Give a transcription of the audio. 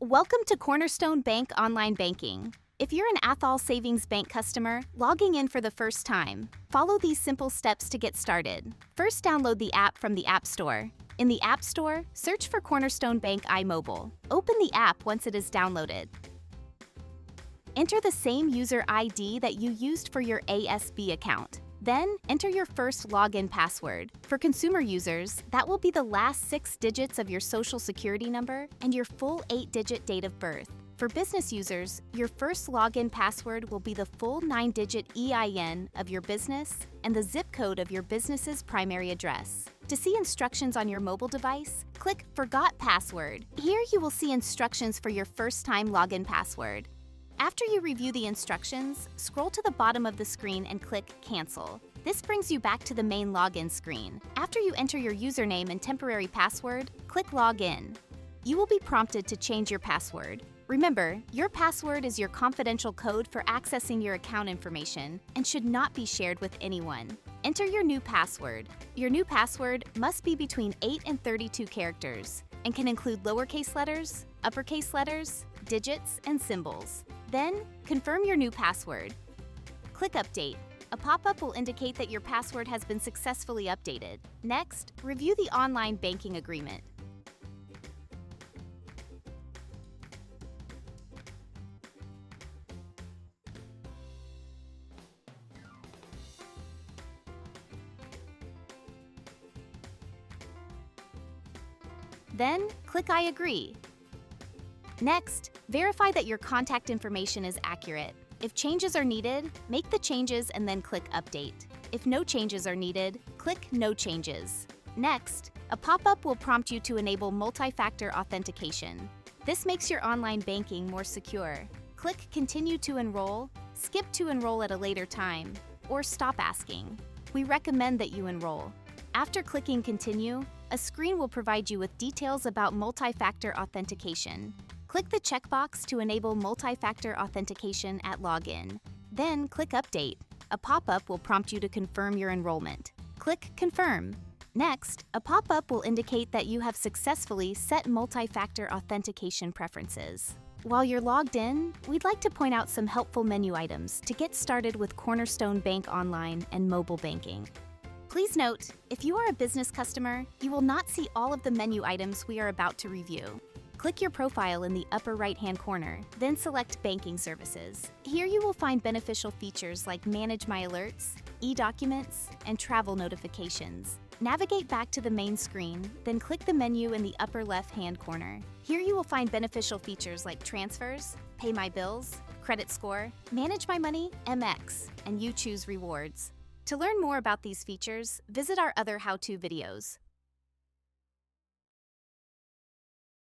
Welcome to Cornerstone Bank Online Banking. If you're an Athol Savings Bank customer logging in for the first time, follow these simple steps to get started. First, download the app from the App Store. In the App Store, search for Cornerstone Bank iMobile. Open the app once it is downloaded. Enter the same user ID that you used for your ASB account. Then, enter your first login password. For consumer users, that will be the last 6 digits of your social security number and your full 8-digit date of birth. For business users, your first login password will be the full 9-digit EIN of your business and the zip code of your business's primary address. To see instructions on your mobile device, click Forgot Password. Here you will see instructions for your first-time login password. After you review the instructions, scroll to the bottom of the screen and click Cancel. This brings you back to the main login screen. After you enter your username and temporary password, click Login. You will be prompted to change your password. Remember, your password is your confidential code for accessing your account information and should not be shared with anyone. Enter your new password. Your new password must be between 8 and 32 characters and can include lowercase letters, uppercase letters, digits, and symbols. Then, confirm your new password. Click Update. A pop-up will indicate that your password has been successfully updated. Next, review the online banking agreement. Then, click I agree. Next, verify that your contact information is accurate. If changes are needed, make the changes and then click Update. If no changes are needed, click No Changes. Next, a pop-up will prompt you to enable multi-factor authentication. This makes your online banking more secure. Click Continue to enroll, skip to enroll at a later time, or stop asking. We recommend that you enroll. After clicking Continue, a screen will provide you with details about multi-factor authentication. Click the checkbox to enable multi-factor authentication at login. Then click Update. A pop-up will prompt you to confirm your enrollment. Click Confirm. Next, a pop-up will indicate that you have successfully set multi-factor authentication preferences. While you're logged in, we'd like to point out some helpful menu items to get started with Cornerstone Bank Online and mobile banking. Please note, if you are a business customer, you will not see all of the menu items we are about to review. Click your profile in the upper right-hand corner, then select Banking Services. Here you will find beneficial features like Manage My Alerts, e-documents, and travel notifications. Navigate back to the main screen, then click the menu in the upper left-hand corner. Here you will find beneficial features like Transfers, Pay My Bills, Credit Score, Manage My Money, MX, and You Choose Rewards. To learn more about these features, visit our other how-to videos.